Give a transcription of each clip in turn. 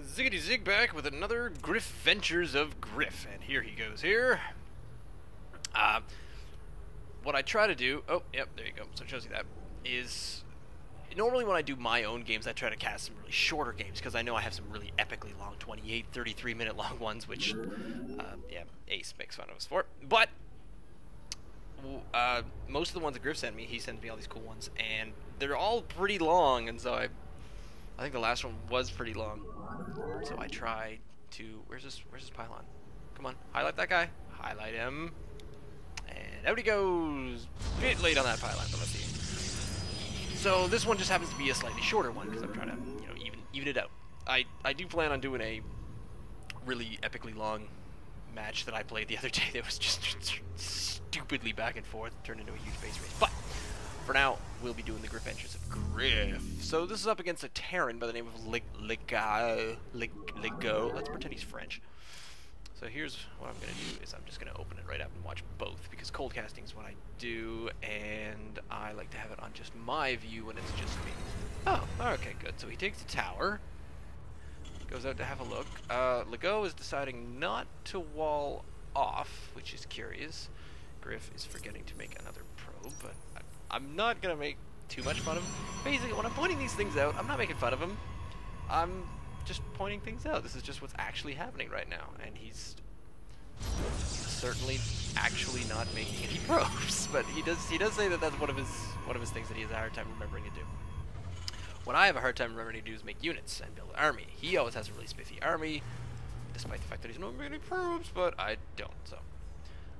Ziggity Zig back with another Griffventures of Griff, and here he goes here. What I try to do, oh, yep, there you go, so it shows you that, is, normally when I do my own games, I try to cast some really shorter games, because I know I have some really epically long, 28, 33 minute long ones, which, yeah, Ace makes fun of us for, but, most of the ones that Griff sent me, he sends me all these cool ones, and they're all pretty long, and so I think the last one was pretty long. So I try to, where's this pylon? Come on, highlight that guy. Highlight him. And out he goes. Bit late on that pylon, but let's see. So this one just happens to be a slightly shorter one because I'm trying to, you know, even it out. I do plan on doing a really epically long match that I played the other day that was just stupidly back and forth, turned into a huge base race. But for now, we'll be doing the Griffventures of Griff. So this is up against a Terran by the name of Legault. Let's pretend he's French. So here's what I'm going to do is I'm just going to open it right up and watch both, because cold casting is what I do, and I like to have it on just my view when it's just me. Oh, okay, good. So he takes the tower, goes out to have a look. Legault is deciding not to wall off, which is curious. Griff is forgetting to make another probe, but I'm not going to make too much fun of him. Basically, when I'm pointing these things out, I'm not making fun of him. I'm just pointing things out. This is just what's actually happening right now. And he's certainly actually not making any probes. But he does say that that's one of his things that he has a hard time remembering to do. What I have a hard time remembering to do is make units and build an army. He always has a really spiffy army, despite the fact that he's not making any probes, but I don't. So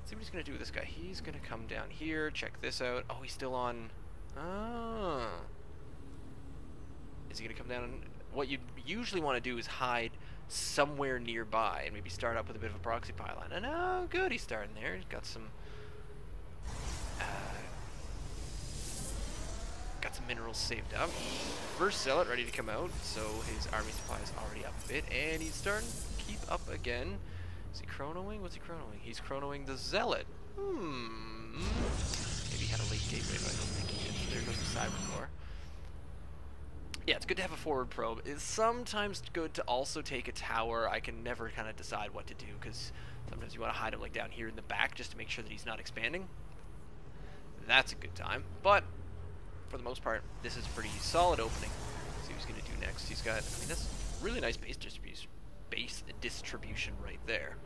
see what he's going to do with this guy. He's going to come down here, check this out. Oh, he's still on... Oh. Is he going to come down? What you usually want to do is hide somewhere nearby and maybe start up with a bit of a proxy pylon. And oh, good, he's starting there. He's got some... got some minerals saved up. First zealot ready to come out, so his army supply is already up a bit. And he's starting to keep up again. Is he chronoing? What's he chronoing? He's chronoing the Zealot. Maybe he had a late gateway, but I don't think he did. There goes the Cyber Core. Yeah, it's good to have a forward probe. It's sometimes good to also take a tower. I can never kind of decide what to do, because sometimes you want to hide him like down here in the back just to make sure that he's not expanding. That's a good time. But for the most part, this is a pretty solid opening. Let's see what he's going to do next. He's got, I mean, that's really nice base distribution right there.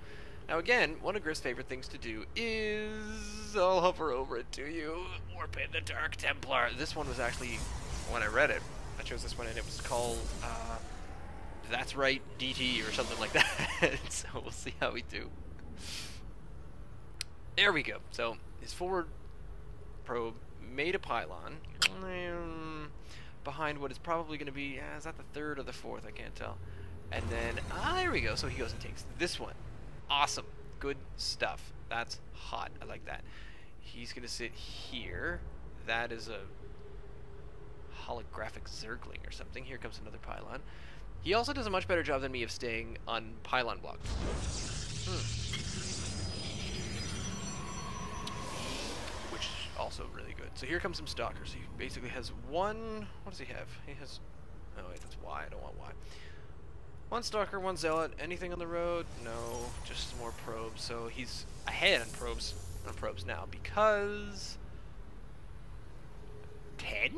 Now again, one of Griff's favorite things to do is, I'll hover over it to you, Warp in the Dark Templar. This one was actually, when I read it, I chose this one and it was called, That's Right, DT or something like that. So we'll see how we do. There we go. So his forward probe made a pylon behind what is probably going to be, is that the third or the fourth? I can't tell. And then, there we go. So he goes and takes this one. Awesome. Good stuff. That's hot. I like that. He's going to sit here. That is a holographic Zergling or something. Here comes another pylon. He also does a much better job than me of staying on pylon blocked. Which is also really good. So here comes some stalkers. He basically has one... What does he have? He has... Oh, wait, that's Y. I don't want Y. One stalker, one zealot. Anything on the road? No, just some more probes. So he's ahead on probes now because 10?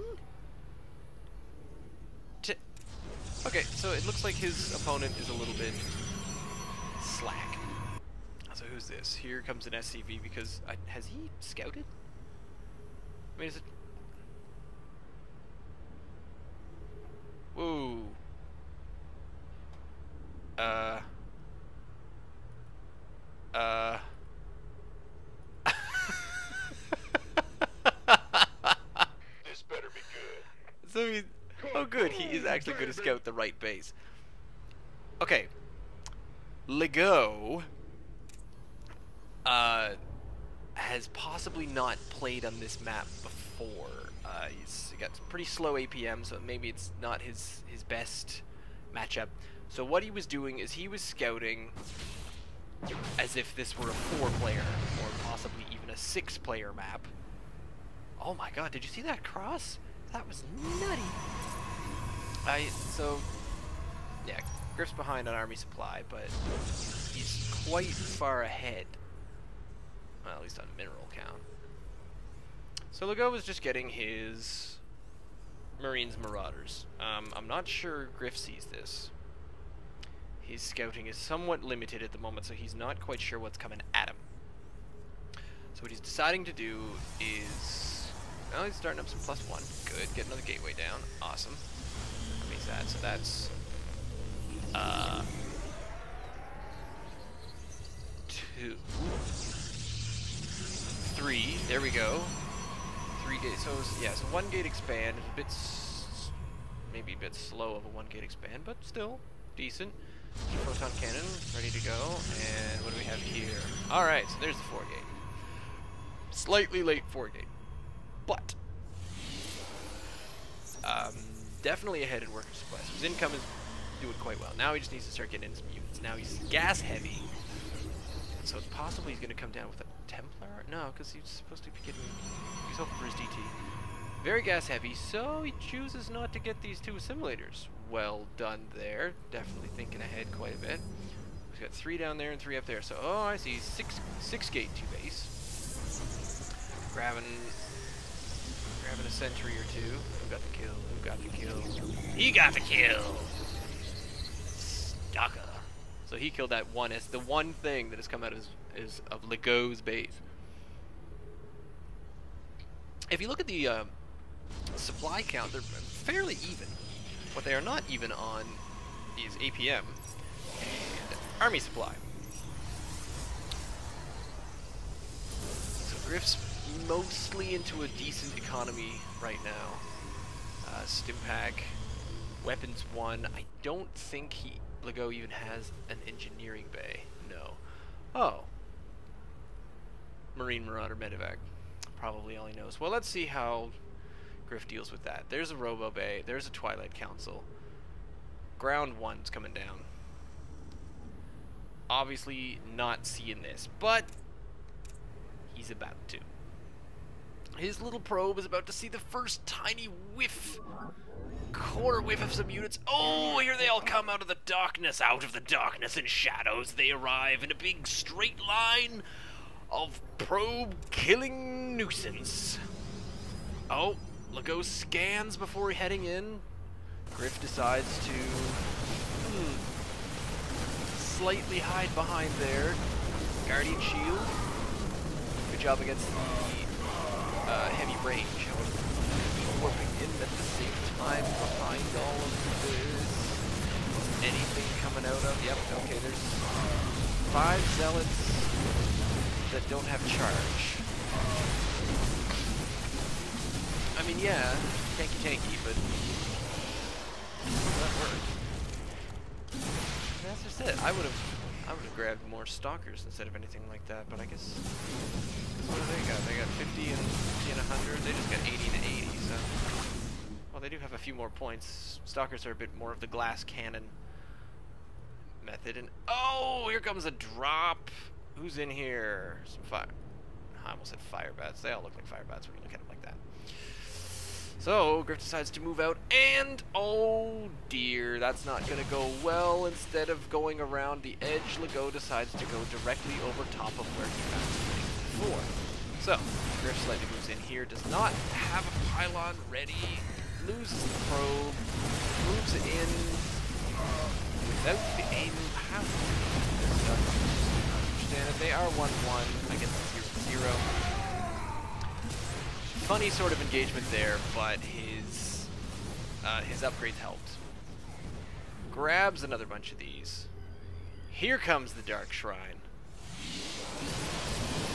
Okay, so it looks like his opponent is a little bit slack. So who's this? Here comes an SCV because has he scouted? I mean, is it? Whoa. This better be good. So he's, oh good, he is actually going to scout the right base. Okay. Legault has possibly not played on this map before. He's got pretty slow APM, so maybe it's not his best matchup. So what he was doing is he was scouting as if this were a 4-player or possibly even a 6-player map. Oh my god, did you see that cross? That was nutty. So yeah, Griff's behind on army supply, but he's quite far ahead. Well, at least on mineral count. So Legault was just getting his Marines Marauders. I'm not sure Griff sees this. His scouting is somewhat limited at the moment, so he's not quite sure what's coming at him. So what he's deciding to do is... Well, he's starting up some +1. Good. Get another gateway down. Awesome. That makes that. So that's... 2. 3. There we go. 3 gates. So, yeah, so 1 gate expand. A bit... maybe a bit slow of a 1 gate expand, but still decent. Photon cannon, ready to go. And what do we have here? Alright, so there's the 4 gate. Slightly late 4 gate. But definitely ahead in worker supplies. His income is doing quite well. Now he just needs to start getting into some units. Now he's gas heavy. So it's possible he's going to come down with a Templar? No, because he's supposed to be getting... He's hoping for his DT. Very gas heavy, so he chooses not to get these 2 assimilators. Well done there. Definitely thinking ahead quite a bit. He's got 3 down there and 3 up there. So, oh, I see. 6 gate 2 base. Grabbing a sentry or 2. Who got the kill? Who got the kill? He got the kill! Stalker. So he killed that one. It's the one thing that has come out of Legault's base. If you look at the supply count, they're fairly even. What they are not even on is APM and army supply. So Griff's mostly into a decent economy right now. Stimpack, weapons 1. I don't think Legault even has an engineering bay. No. Oh. Marine Marauder Medevac. Probably all he knows. Well, let's see how Griff deals with that. There's a Robo Bay. There's a Twilight Council. Ground 1's coming down. Obviously not seeing this, but he's about to. His little probe is about to see the first tiny whiff. Quarter whiff of some units. Oh, here they all come out of the darkness. Out of the darkness and shadows they arrive in a big straight line of probe-killing nuisance. Oh, Legault scans before heading in. Griff decides to slightly hide behind there. Guardian Shield. Good job against the heavy range. However, warping in at the same time behind all of this. Anything coming out of... Yep, okay, there's 5 zealots that don't have charge. I mean, yeah, tanky, but that worked. That's just it. I would have grabbed more stalkers instead of anything like that, but I guess what do they got? They got 50 and 100. They just got 80 and 80. So, well, they do have a few more points. Stalkers are a bit more of the glass cannon method. And oh, here comes a drop. Who's in here? Some fire. I almost said fire bats. They all look like fire bats when you look at them like that. So, Griff decides to move out, and oh dear, that's not going to go well. Instead of going around the edge, Legault decides to go directly over top of where he found the before. So, Griff slightly moves in here, does not have a pylon ready, loses the probe, moves in without the aim. How understand it? They are 1-1 against 0-0. Funny sort of engagement there, but his upgrades helped. Grabs another bunch of these. Here comes the Dark Shrine.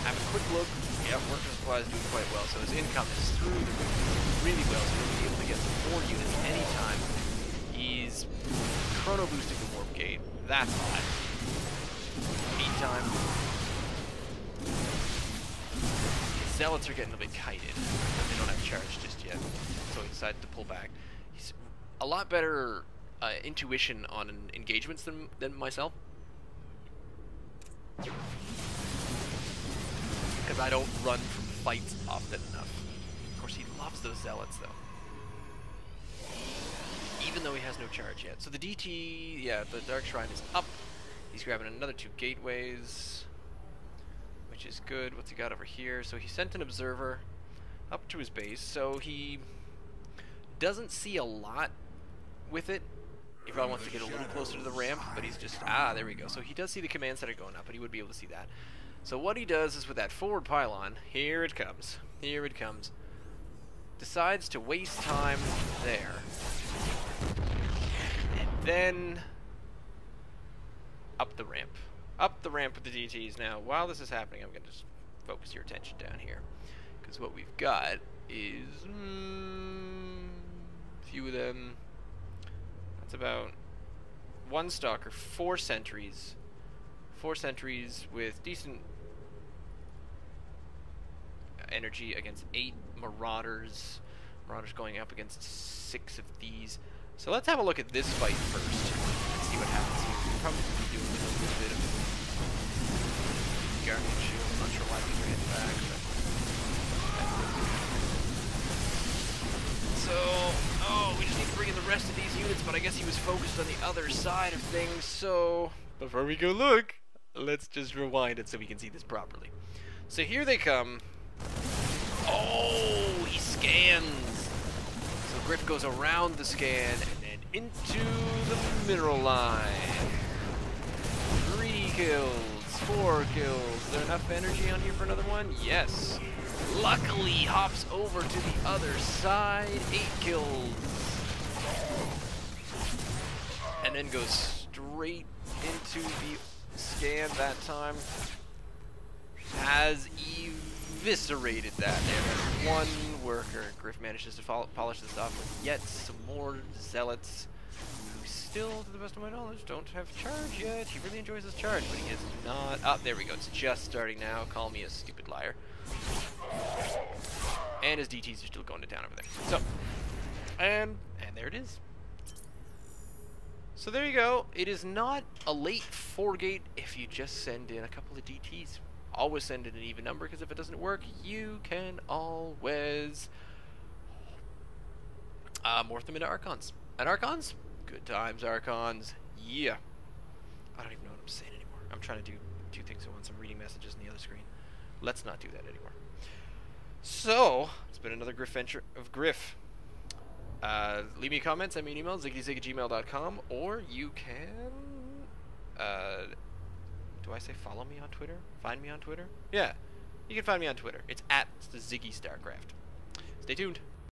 Have a quick look. Yep, worker supplies doing quite well, so his income is through the roof really well, so he'll be able to get some 4 units anytime. He's chrono boosting the warp gate. That's hot. Meantime, Zealots are getting a bit kited. They don't have charge just yet, so he decided to pull back. He's a lot better intuition on engagements than myself, because I don't run from fights often enough. Of course, he loves those Zealots, though. even though he has no charge yet. So the DT, yeah, the Dark Shrine is up. He's grabbing another 2 gateways, which is good. What's he got over here? So he sent an observer up to his base, so he doesn't see a lot with it. He probably wants to get a little closer to the ramp, but he's just, there we go. So he does see the commands that are going up, but he would be able to see that. So what he does is with that forward pylon, here it comes, decides to waste time there. And then up the ramp. Up the ramp with the DTs. Now, while this is happening, I'm going to just focus your attention down here. Because what we've got is a few of them. That's about 1 stalker, 4 sentries. 4 sentries with decent energy against 8 marauders. Marauders going up against 6 of these. So let's have a look at this fight first and see what happens here. We'll probably be doing a little bit of Guardian Shield. I'm not sure why we ran back, but so, we just need to bring in the rest of these units, but I guess he was focused on the other side of things, so before we go look, let's just rewind it so we can see this properly. So here they come. Oh, he scans. So Griff goes around the scan and then into the mineral line. 3 kills, 4 kills. Is there enough energy on here for another one? Yes. Luckily hops over to the other side. 8 kills. And then goes straight into the scan that time. Has eviscerated that. There, 1 worker. Griff manages to polish this off with yet some more zealots who still, to the best of my knowledge, don't have charge yet. He really enjoys his charge, but he is not. There we go. It's just starting now. Call me a stupid liar. And his DTs are still going to town over there. So, and there it is. So there you go. It is not a late 4-gate if you just send in a couple of DTs. Always send in an even number, because if it doesn't work, you can always morph them into Archons. And Archons? Good times, Archons. Yeah. I don't even know what I'm saying anymore. I'm trying to do 2 things at once. I'm reading messages on the other screen. Let's not do that anymore. So, it's been another Griff venture of Griff. Leave me comments, send me an email, ziggyzig@gmail.com, or you can, do I say follow me on Twitter? Find me on Twitter? Yeah, you can find me on Twitter. It's @ZiggyStarcraft. Stay tuned.